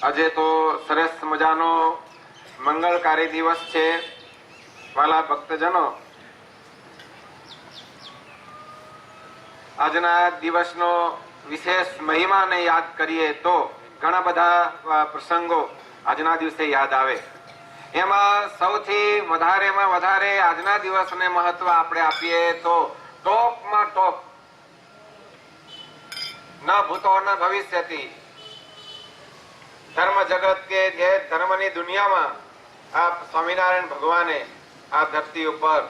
આજે તો સરસ મજાનો મંગળકારી દિવસ છે. વાલા ભક્તજનો, આજના દિવસનો વિશેષ મહિમાને યાદ કરીએ તો ઘણા બધા પ્રસંગો આજના દિવસે યાદ આવે. એમાં સૌથી વધારેમાં વધારે આજના દિવસને મહત્વ આપણે આપીએ તો ટોપમાં ટોપ, ન ભૂતો ન ભવિષ્યથી, ધર્મ જગત કે જે ધર્મની દુનિયામાં આ સ્વામિનારાયણ ભગવાને આ ધરતી ઉપર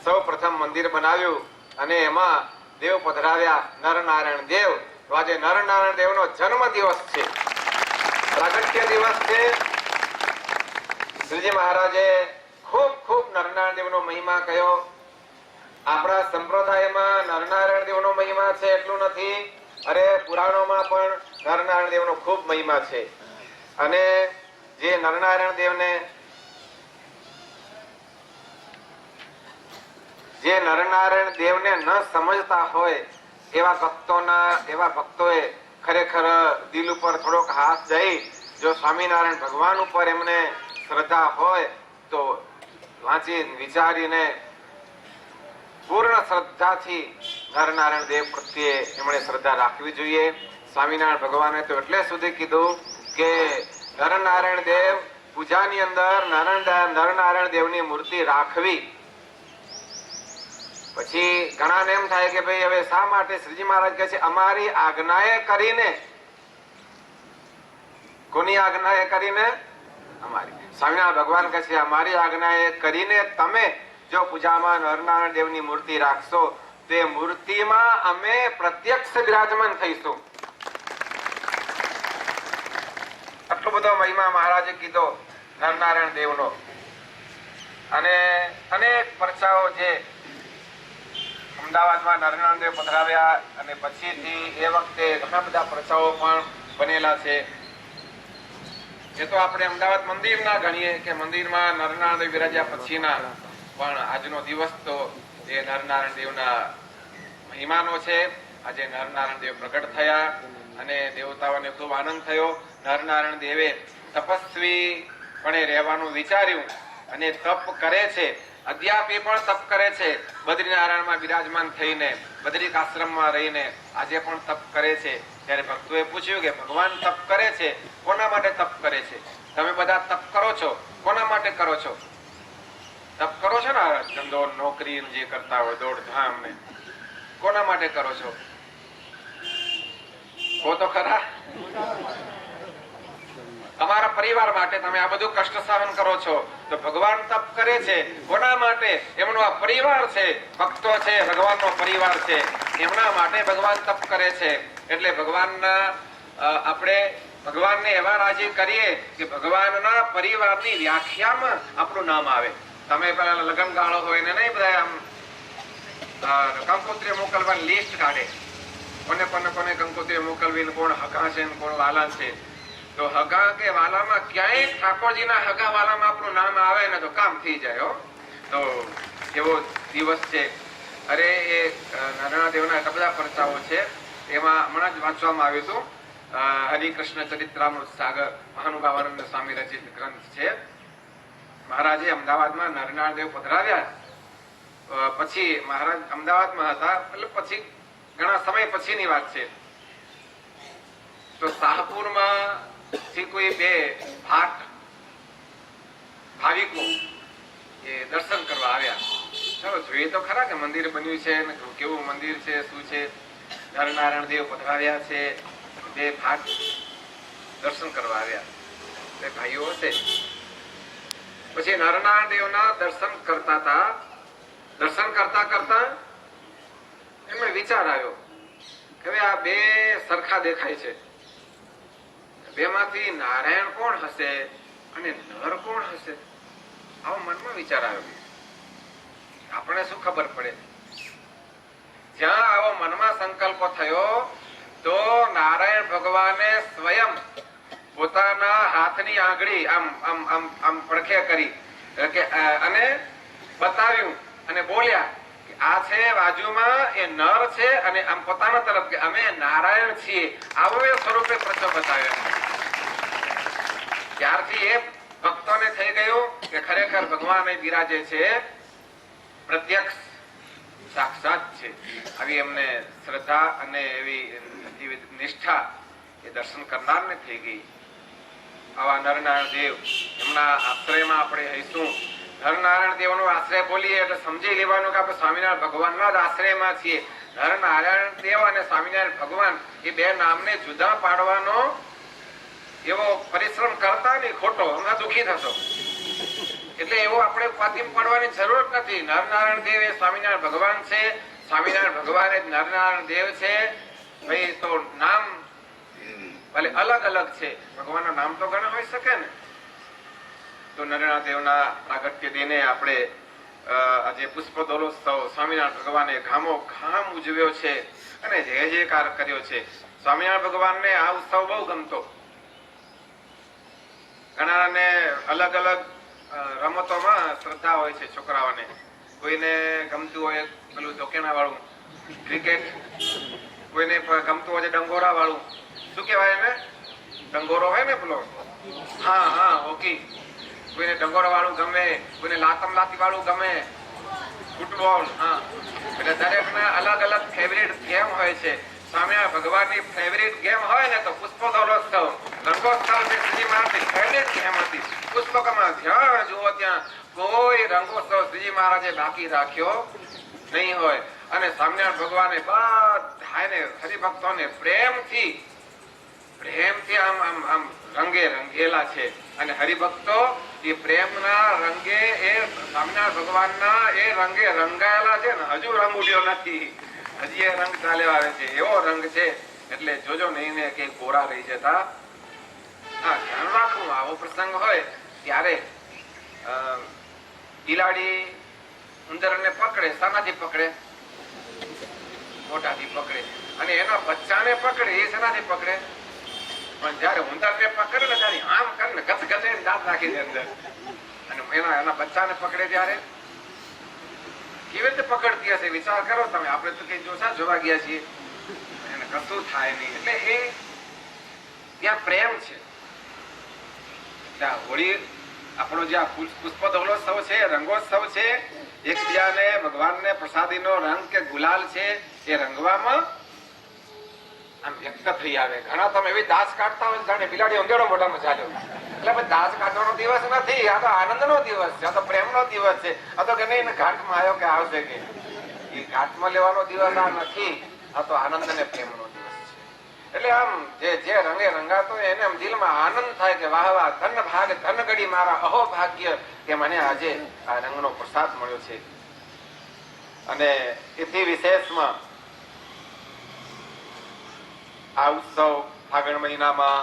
સૌ પ્રથમ મંદિર બનાવ્યું અને એમાં દેવ પધરાવ્યા, નરનારાયણ દેવ. તો આજે નરનારાયણ દેવનો જન્મ દિવસ છે, પ્રાગટ્ય દિવસ છે. શ્રીજી મહારાજે ખૂબ ખૂબ નરનારાયણ દેવનો મહિમા કહ્યો. આપણા સંપ્રદાયમાં નરનારાયણ દેવનો મહિમા છે એટલું નથી, અરે પુરાણોમાં પણ નરનારાયણ દેવનો ખૂબ મહિમા છે. અને જે નરનારાયણ દેવને ન સમજતા હોય એવા ભક્તોએ ખરેખર દિલ ઉપર થોડોક હાથ જઈ, જો સ્વામિનારાયણ ભગવાન ઉપર એમને શ્રદ્ધા હોય તો વાંચી વિચારીને પૂર્ણ શ્રદ્ધાથી નરનારાયણ દેવ પ્રત્યે એમણે શ્રદ્ધા રાખવી જોઈએ. સ્વામિનારાયણ ભગવાને તો એટલે સુધી કીધું કે નરનારાયણ દેવ પૂજાની અંદર નરનારાયણ દેવની મૂર્તિ રાખવી. પછી ઘણાને એમ થાય કે ભાઈ હવે શા માટે શ્રીજી મહારાજ કહે છે અમારી આજ્ઞાએ કરીને. કોની આજ્ઞાએ કરીને? અમારી. સ્વામિનારાયણ ભગવાન કહે છે અમારી આજ્ઞાએ કરીને તમે જો પૂજામાં નરનારાયણ દેવની મૂર્તિ રાખશો તે મૂર્તિમાં અમે પ્રત્યક્ષ બિરાજમાન થઈશું. આટલો બધો મહિમા મહારાજે કીધો નરનારાયણ દેવનો. અને અનેક પરચાઓ જે અમદાવાદમાં નરનારાયણ દેવ પધરાવ્યા અને પછીથી એ વખતે ઘણા બધા પરચાઓ પણ બનેલા છે. એ તો આપણે અમદાવાદ મંદિરના ગણીએ કે મંદિરમાં નરનારાયણ દેવ બિરાજ્યા પછીના, પણ આજનો દિવસ તો એ નરનારાયણ દેવના મહિમાનો છે. આજે નરનારાયણ દેવ પ્રગટ થયા અને દેવતાઓને ખૂબ આનંદ થયો. નરનારાયણ દેવે તપસ્વી પણ રહેવાનું વિચાર્યું અને તપ કરે છે. અદ્યાપી પણ તપ કરે છે. બદ્રીનારાયણમાં બિરાજમાન થઈને બદ્રિક આશ્રમમાં રહીને આજે પણ તપ કરે છે. ત્યારે ભક્તોએ પૂછ્યું કે ભગવાન તપ કરે છે, કોના માટે તપ કરે છે? તમે બધા તપ કરો છો, કોના માટે કરો છો? તપ કરો છો ને ધંધો નોકરી જે કરતા હોય દોડધામ ને, કોના માટે કરો છો? કો તો ખરા. તમારા પરિવાર માટે તમે આ બધું કષ્ટ સહન કરો છો. તો ભગવાન તપ કરે છે કોના માટે? એમનો આ પરિવાર છે, ભક્તો છે, ભગવાનનો પરિવાર છે, એમના માટે ભગવાન તપ કરે છે. એટલે આપણે ભગવાનને એવા રાજી કરીએ કે ભગવાનના પરિવારની વ્યાખ્યામાં આપણું નામ આવે. તમે પેલા લગ્ન ગાળો હોય ને નહીં બધા આમ કંકોત્રી મોકલવાની લિસ્ટ કાઢે, કોને કંકોત્રી મોકલવી, કોણ હગા છે કોણ વાલા છે. તો હગા કે વાલામાં ક્યાંય ઠાકોરજીના હગા વાલામાં આપણું નામ આવે ને તો કામ થઈ જાય. તો એવો દિવસ છે. અરે એ નરનારાયણ દેવના એટલા બધા પરચાઓ છે. એમાં હમણાં જ વાંચવામાં આવ્યું હતું હરિકૃષ્ણ ચરિત્રામૃત સાગર, મહાનુભાવાનંદ સ્વામી રચિત ગ્રંથ છે. મહારાજે અમદાવાદમાં નરનારાયણ દેવ પધરાવ્યા પછી મહારાજ અમદાવાદમાં હતા, એટલે પછી ઘણા સમય પછીની વાત છે. તો શાહપુરમાં થી કોઈ બે ભાવિકો એ દર્શન કરવા આવ્યા. ચાલો જોઈએ તો ખરા કે મંદિર બન્યું છે, કેવું મંદિર છે, શું છે. નરનારાયણ દેવ પધરાવ્યા છે. બે ભાટ દર્શન કરવા આવ્યા, બે ભાઈઓ હશે. પછી નરનારાયણ દેવના દર્શન કરતા કરતા એમને વિચાર આવ્યો કે આ બે સરખા દેખાય છે, બેમાંથી નારાયણ કોણ હશે અને નર કોણ હશે? આવો મનમાં વિચાર આવ્યો. આપણે શું ખબર પડે? જ્યાં આવો મનમાં સંકલ્પ થયો તો નારાયણ ભગવાને સ્વયં પોતાના હાથની આંગળી આમ પડખે કરી અને બતાવ્યું અને બોલ્યા કે આ છે બાજુમાં એ નર છે અને આમ પોતાના તરફ કે અમે નારાયણ છીએ, આવો એ સ્વરૂપે પ્રત્ય બતાવ્યા. ત્યારથી એ ભક્તોને થઈ ગયું કે ખરેખર ભગવાન અહીં બિરાજે છે, પ્રત્યક્ષ સાક્ષાત છે. આવી એમને શ્રદ્ધા અને એવી નિષ્ઠા એ દર્શન કરનારને થઈ ગઈ. આવા નરનારાયણ દેવ એમના આશ્રયમાં આપણે રહીશું. નરનારાયણ દેવનો આશ્રય બોલીએ એટલે સમજી લેવાનું કે આપણે સ્વામિનારાયણ ભગવાનના જ આશ્રયમાં છીએ. નરનારાયણ દેવ અને સ્વામિનારાયણ ભગવાન એ બે નામને જુદા પાડવાનો એવો પરિશ્રમ કરતા નહીં, ખોટો. હમણાં દુઃખી થશો. એટલે એવો આપણે ઉપાધિ પડવાની જરૂર નથી. નરનારાયણ દેવ એ સ્વામિનારાયણ ભગવાન છે, સ્વામિનારાયણ ભગવાન એ નરનારાયણ દેવ છે. ભાઈ તો નામ ભલે અલગ અલગ છે, ભગવાનના નામ તો ઘણા હોઈ શકે ને. તો નરનારાયણ દેવના પ્રાગટ્ય દિને આપણે આજે પુષ્પ દોલોત્સવ સ્વામિનારાયણ ભગવાને ઘામો ઘામ ઉજવ્યો છે અને જય જયકાર કર્યો છે. સ્વામિનારાયણ ભગવાનને આ ઉત્સવ બહુ ગમતો. ઘણાને અલગ અલગ રમતોમાં શ્રદ્ધા હોય છે. છોકરાઓને કોઈને ગમતું હોય પેલું ધોકેણા વાળું ક્રિકેટ, કોઈને ગમતું હોય ડંગોરા વાળું, શું કહેવાય એને, ડંગોરો હોય ને પેલો, હા હોકી. કોઈને ડંગોરા વાળું ગમે, કોઈને લાતમ લાતી વાળું ગમે, ફૂટબોલ. હા, એટલે દરેકના અલગ અલગ ફેવરિટ ગેમ હોય છે. સ્વામિનારાયણ ભગવાનની ફેવરિટ ગેમ હોય ને તો પુષ્પ દોલોત્સવ, રંગોત્સવ જે શ્રીજી મહારાજની ફેવરિટ ગેમ હતી. પુષ્પકમાં જ્યાં જુઓ ત્યાં કોઈ રંગોત્સવ શ્રીજી મહારાજે બાકી રાખ્યો નહીં હોય. અને સ્વામિનારાયણ ભગવાને બધાને હરિભક્તોને પ્રેમથી આમ રંગે રંગેલા છે. અને હરિભક્તો એ પ્રેમના રંગે એ સ્વામિનારાયણ ભગવાનના એ રંગે રંગાયેલા છે ને. હજુ રંગ ઉડ્યો નથી, હજી એ રંગ ચાલ્યો આવે છે. એવો રંગ છે. એટલે જોજો નહીં ને કે કોરા રહી જતા. હા, ધ્યાન રાખવું. આવો પ્રસંગ હોય ત્યારે બિલાડી ઉંદરને પકડે, શાનાથી પકડે? મોટાથી પકડે. અને એના બચ્ચાને પકડે એ શાનાથી પકડે? પણ જયારે ઉંદરને પકડે ને ત્યારે આમ કરે ને ગચગચે દાંત નાખી દે અંદર. અને એના બચ્ચાને પકડે ત્યારે કેવી રીતે પકડતી હશે? વિચાર કરો તમે. આપણે તો કઈ જોવા ગયા છીએ, એને કશું થાય નહીં. એટલે એ ત્યાં પ્રેમ છે. હોળી આપણો જે પુષ્પ દોલોત્સવ છે, રંગોત્સવ છે, એકબીજાને ભગવાનને પ્રસાદીનો રંગ કે ગુલાલ છે એ રંગવામાં આમ વ્યક્ત થઈ આવે. ઘણા તમે એવી દાસ કાઢતા હોય જાણે બિલાડી ઉંદેડો મોઢામાં ચાલ્યો. એટલે દાસ કાઢવાનો દિવસ નથી, આ તો આનંદનો દિવસ છે, આ તો પ્રેમનો દિવસ છે. આ તો કે નહીં ઘાટમાં આવ્યો કે આવશે કે એ ઘાટમાં લેવાનો દિવસ આ નથી. આ તો આનંદ અને પ્રેમનો દિવસ છે. એટલે આમ જે રંગે રંગાતો એને આમ દિલમાં આનંદ થાય કે વાહ વાહ, ધન ભાગ ધન ગડી મારા અહો ભાગ્ય કે મને આજે આ રંગનો પ્રસાદ મળ્યો છે. અને એથી વિશેષમાં આ ઉત્સવ ફાગણ મહિનામાં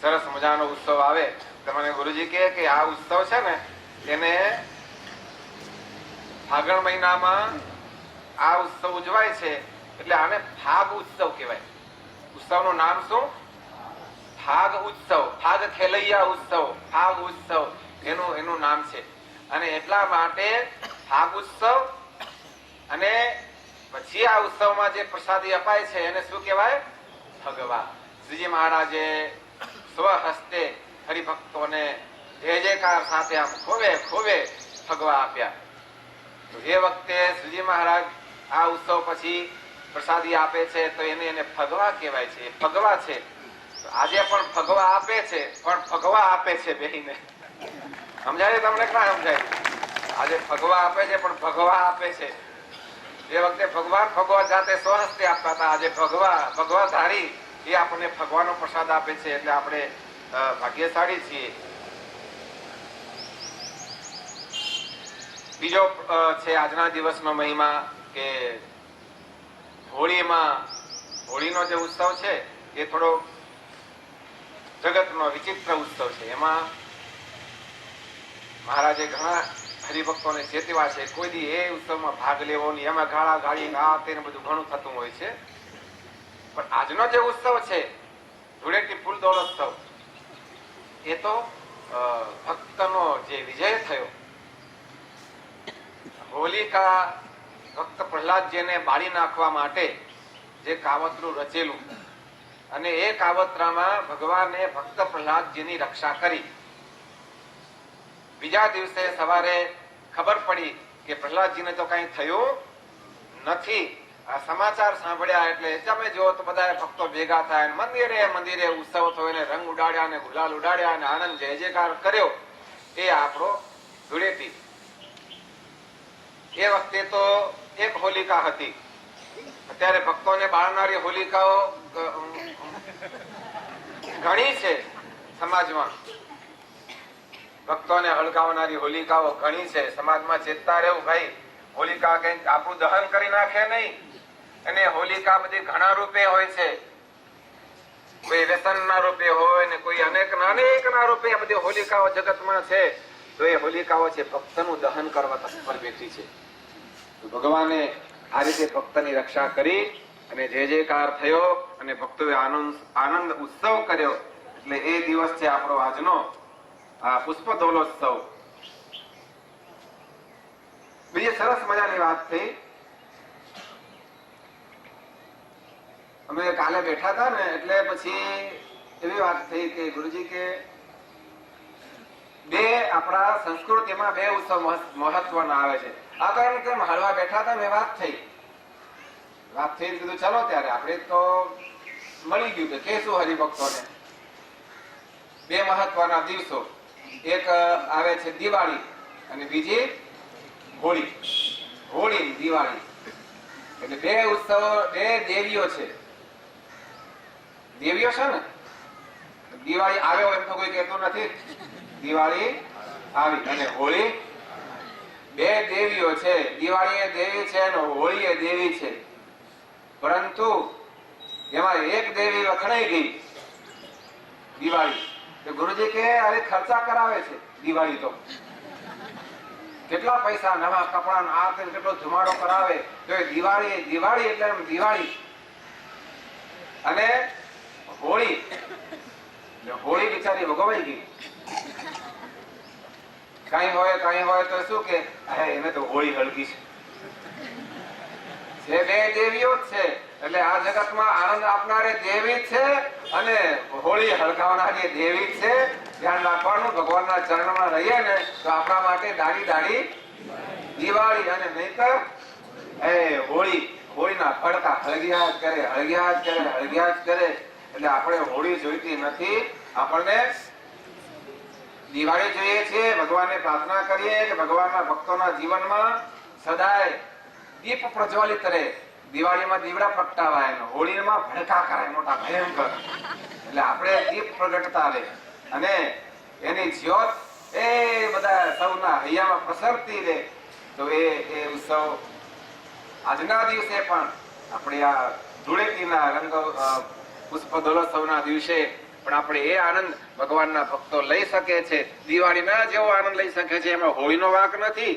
સરસ મજાનો ઉત્સવ આવે. તમને ગુરુજી કહે કે આ ઉત્સવ છે ને એને ફાગણ મહિનામાં આ ઉત્સવ ઉજવાય છે એટલે આને ફાગ ઉત્સવ કહેવાય. ઉત્સવનું નામ શું? ફાગ ઉત્સવ. ફાગ ખેલૈયા ઉત્સવ, ફાગ ઉત્સવ એનું નામ છે. અને એટલા માટે ફાગ ઉત્સવ. અને પછી આ ઉત્સવમાં જે પ્રસાદી અપાય છે એને શું કહેવાય? ફગવા. શ્રીજી મહારાજે સ્વહસ્તે હરિભક્તોને જય જયકાર સાથે આમ ખોવે ફગવા આપ્યા. તો એ વખતે શ્રીજી મહારાજ આ ઉત્સવ પછી પ્રસાદી આપે છે તો એને ફગવા કહેવાય છે. ફગવા છે. આજે પણ ફગવા આપે છે, પણ ફગવા આપે છે બેહીને. સમજાય તમને? ક્યાં સમજાય? આજે ફગવા આપે છે પણ ફગવા આપે છે. એ વખતે ભગવાન ફગવા જાતે સ્વહસ્તે આપતા હતા. આજે ભગવા ધારી એ આપણને ભગવાનનો પ્રસાદ આપે છે. એટલે આપણે ભાગ્યશાળી છીએ. બીજો છે આજના દિવસનો મહિમા કે હોળીનો જે ઉત્સવ છે એ થોડો જગતનો વિચિત્ર ઉત્સવ છે. એમાં મહારાજે ઘણા હરિભક્તોને ચેતવા છે કોઈ દી એ ઉત્સવમાં ભાગ લેવો નહીં. એમાં ગાળા ગાળી આ તેને બધું ઘણું થતું હોય છે. પણ આજનો જે ઉત્સવ છે ધૂળેટી ફૂલ દોલોત્સવ, એ તો ભક્તનો જે વિજય થયો. હોલિકા ભક્ત પ્રહલાદજીને બાળી નાખવા માટે જે કાવતરું રચેલું અને એ કાવતરામાં ભગવાને ભક્ત પ્રહલાદજીની રક્ષા કરી. બીજા દિવસે સવારે ખબર પડી કે પ્રહલાદજીને તો કઈ થયું નથી. આ સમાચાર સાંભળ્યા એટલે તમે જો તો બધા ભક્તો ભેગા થાય, મંદિરે મંદિરે ઉત્સવ થયો, એને રંગ ઉડાડ્યા ને ગુલાલ ઉડાડ્યા અને આનંદ જય જયકાર કર્યો. એ આપણો ધૂળેટી. એ વખતે તો એક હોલિકા હતી. અત્યારે ભક્તોને બાળનારી હોલિકાઓ ઘણી છે સમાજમાં. ભક્તોને હળગાવનારી હોલિકાઓ ઘણી છે સમાજમાં. ચેતતા રહેવું ભાઈ, હોલિકા કઈક આપણું દહન કરી નાખે નહીં. અને હોલિકા બધી ઘણા રૂપે હોય છે. કોઈ વ્યસનના રૂપે હોય ને કોઈ અનેકના રૂપે આ બધી હોલિકાઓ જગતમાં છે. તો એ હોલિકાઓ છે ભક્તનું દહન કરવા તત્પર બેઠી છે. તો ભગવાને આ રીતે ભક્તની રક્ષા કરી અને જય જયકાર થયો અને ભક્તોએ આનંદ ઉત્સવ કર્યો. એટલે એ દિવસ છે આપણો આજનો આ પુષ્પદોલોત્સવ. બીજી સરસ મજાની વાત થઈ. અમે કાલે બેઠા હતા ને એટલે પછી એવી વાત થઈ કે ગુરુજી કે બે આપણા સંસ્કૃતિમાં બે ઉત્સવ મહત્વના આવે છે. આ કારણ કે હળવા બેઠા હતા ને વાત થઈ કીધું ચલો ત્યારે આપણે તો મળી ગયું કે કેશું હરિભક્તોને બે મહત્વના દિવસો. એક આવે છે દિવાળી અને બીજી હોળી. હોળી દિવાળી એટલે બે ઉત્સવ, બે દેવીઓ છે. દેવીઓ છે ને. દિવાળી આવ્યો એમ તો કોઈ કહેતું નથી. દિવાળી આવી અને હોળી, બે દેવીઓ છે. દિવાળી એ દેવી છે અને હોળી એ દેવી છે. પરંતુ એમાં એક દેવી વખણાઈ ગઈ દિવાળી. તો ગુરુજી કે અરે ખર્ચા કરાવે છે દિવાળી તો. કેટલા પૈસા, નવા કપડા, આ કેટલો ધુમાડો કરાવે. તો એ દિવાળી એટલે દિવાળી. અને હોળી બિચારી ભોગવાઈ ગઈ. કઈ હોય તો શું કે એને તો હોળી હળગી છે. બે દેવીઓ જ છે. એટલે આ જગતમાં આનંદ આપનારે દેવી છે અને હોળી હળગાવનારી દેવી છે. ધ્યાન રાખવાનું, ભગવાનના ચરણમાં રહીએ ને તો આપણા માટે દાડી દિવાળી. અને નહીતર એ હોળીના ફડકા હળગ્યા જ કરે. એટલે આપણે હોળી જોઈતી નથી. આપણને દિવાળી જોઈએ છે. ભગવાનને પ્રાર્થના કરીએ કે ભગવાનના ભક્તોના જીવનમાં સદાય દીપ પ્રજ્વલિત રહે. દિવાળીમાં દીવડા પ્રગટાવાય, હોળીમાં ભડકા કરાય મોટા ભયંકર. એટલે આપણે દીપ પ્રગટતા રહે અને એની જ્યોત એ બધા સૌના હૈયામાં પ્રસરતી રહે. તો એ ઉત્સવ આજના દિવસે પણ આપણે આ ધૂળેટીના રંગ પુષ્પદોલોત્સવના દિવસે પણ આપણે એ આનંદ ભગવાનના ભક્તો લઈ શકે છે. દિવાળીના જેવો આનંદ લઈ શકે છે. એમાં હોળીનો વાંક નથી.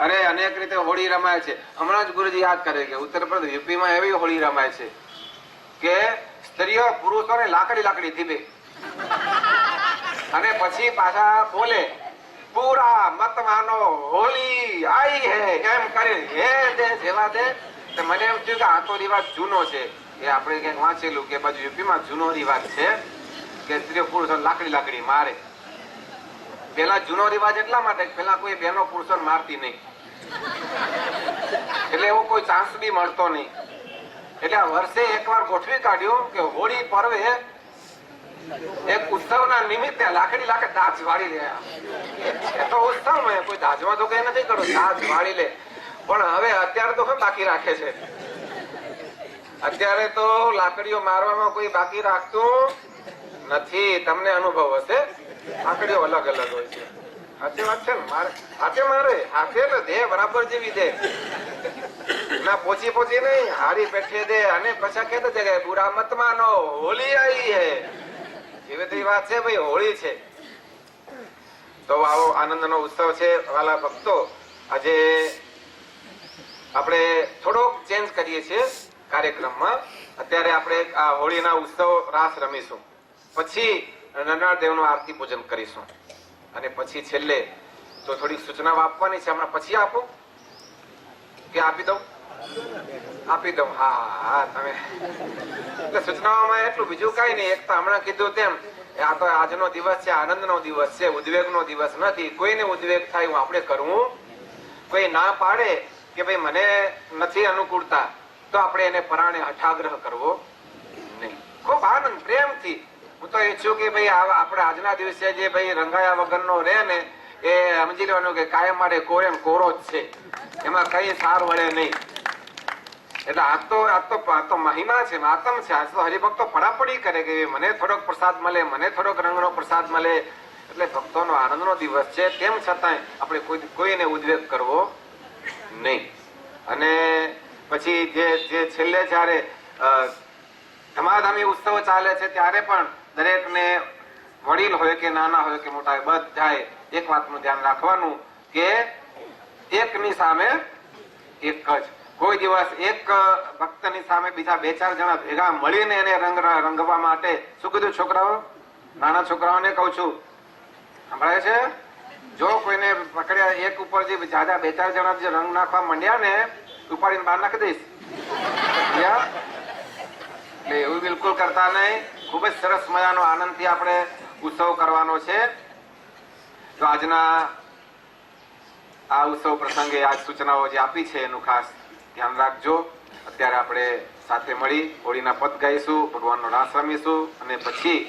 અરે અનેક રીતે હોળી રમાય છે. હમણાં જ ગુરુજી યાદ કરે કે ઉત્તર પ્રદેશ યુપીમાં એવી હોળી રમાય છે કે સ્ત્રીઓ પુરુષોને લાકડી ધીબે અને પછી પાછા બોલે પૂરા મત માનો હોલી આઈ હે એમ કરી જેવા દે. મને એમ થયું કે આ તો રિવાજ જૂનો છે. એ આપણે ક્યાંક વાંચેલું કે બાજુ યુપીમાં જૂનો રિવાજ છે કે સ્ત્રીઓ પુરુષો લાકડી મારે. પેલા જૂનો રિવાજ એટલા માટે પેલા કોઈ બહેનો પુરુષોને મારતી નહીં. એટલે એવો કોઈ ચાન્સ બી મળતો નહીં. એટલે આ વર્ષે એકવાર ગોઠવી કાઢ્યું કે હોળી પર્વે એક ઉત્સવના નિમિત્તે લાકડી દાજ વાળી લે. એ તો ઉત્સવ કોઈ દાજમાં તો કઈ નથી કરવું, દાજ વાળી લે. પણ હવે અત્યારે તો બાકી રાખે છે. અત્યારે તો લાકડીઓ મારવામાં કોઈ બાકી રાખતું નથી. તમને અનુભવ હશે. લાકડીઓ અલગ હોય છે. સાચી વાત છે ને. હાથે મારે હાથે ને દે બરાબર જેવી દે ના પોચી નહીં, હારી પેઠે દે. અને પછી કહેતા છે કે બુરા મત માનો હોલી આવી હે. એવી તો વાત છે ભાઈ, હોળી છે. તો આવો આનંદનો ઉત્સવ છે વાલા ભક્તો. આજે આપણે થોડોક ચેન્જ કરીએ છીએ કાર્યક્રમમાં. અત્યારે આપણે આ હોળીના ઉત્સવ રાસ રમીશું, પછી નરનાળ દેવનું આરતી પૂજન કરીશું અને પછી છેલ્લે તો થોડીક સૂચનાઓ આપવાની છે. હમણાં પછી આપો કે આપી દઉં? આપી દઉં. હા હા તમે એટલે સૂચનાઓમાં એટલું, બીજું કઈ નહીં. એક તો હમણાં કીધું તેમ આ તો આજનો દિવસ છે, આનંદનો દિવસ છે, ઉદ્વેગનો દિવસ નથી. કોઈને ઉદ્વેગ થાય હું આપણે કરવું. કોઈ ના પાડે કે ભાઈ મને નથી અનુકૂળતા, તો આપણે એને પરાણે હઠાગ્રહ કરવો નહીં. ખૂબ આનંદ પ્રેમથી હું તો ઈચ્છું કે ભાઈ આપણે આજના દિવસે જે ભાઈ રંગાયા વગરનો રહે ને એ સમજી લેવાનું કે કાયમ માટે કોરે કોરો જ છે, એમાં કઈ સાર વળે નહીં. એટલે આ તો મહિમા છે, માતમ છે. આજ તો હરિભક્તો પડાપડી કરે કે મને થોડોક પ્રસાદ મળે, મને થોડોક રંગનો પ્રસાદ મળે. એટલે ભક્તોનો આનંદનો દિવસ છે, તેમ છતાંય આપણે કોઈને ઉદ્વેગ કરવો નહીં. અને પછી જે છેલ્લે જયારે ધમાધમી ઉત્સવ ચાલે છે ત્યારે પણ દરેકને વડીલ હોય કે નાના હોય કે મોટા હોય બધાએ એક વાતનું ધ્યાન રાખવાનું કે એકની સામે એક જ. કોઈ દિવસ એક ભક્તની સામે બીજા 2-4 જણા ભેગા મળીને એને રંગવા માટે, શું કીધું છોકરાઓ? નાના છોકરાઓને કહું છું, સંભળાય છે? જો કોઈને પકડ્યા એક ઉપર જે 2-4 જણા જે રંગ નાખવા માંડ્યા ને, ઉપાડીને બહાર નાખી દઈશ. એટલે એવું બિલકુલ કરતા નહીં. ખૂબ જ સરસ મજાનો આનંદથી આપણે ઉત્સવ કરવાનો છે. તો આજના આ ઉત્સવ પ્રસંગે આ સૂચનાઓ જે આપી છે એનું ખાસ ધ્યાન રાખજો. અત્યારે આપણે સાથે મળી હોળીના પદ ગાઈશું, ભગવાનનો રાસ રમીશું અને પછી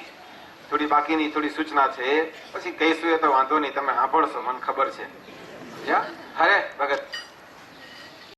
થોડી બાકીની થોડી સૂચના છે એ પછી કહીશું. એ તો વાંધો નહીં, તમે સાંભળશો, મને ખબર છે. હરે ભગત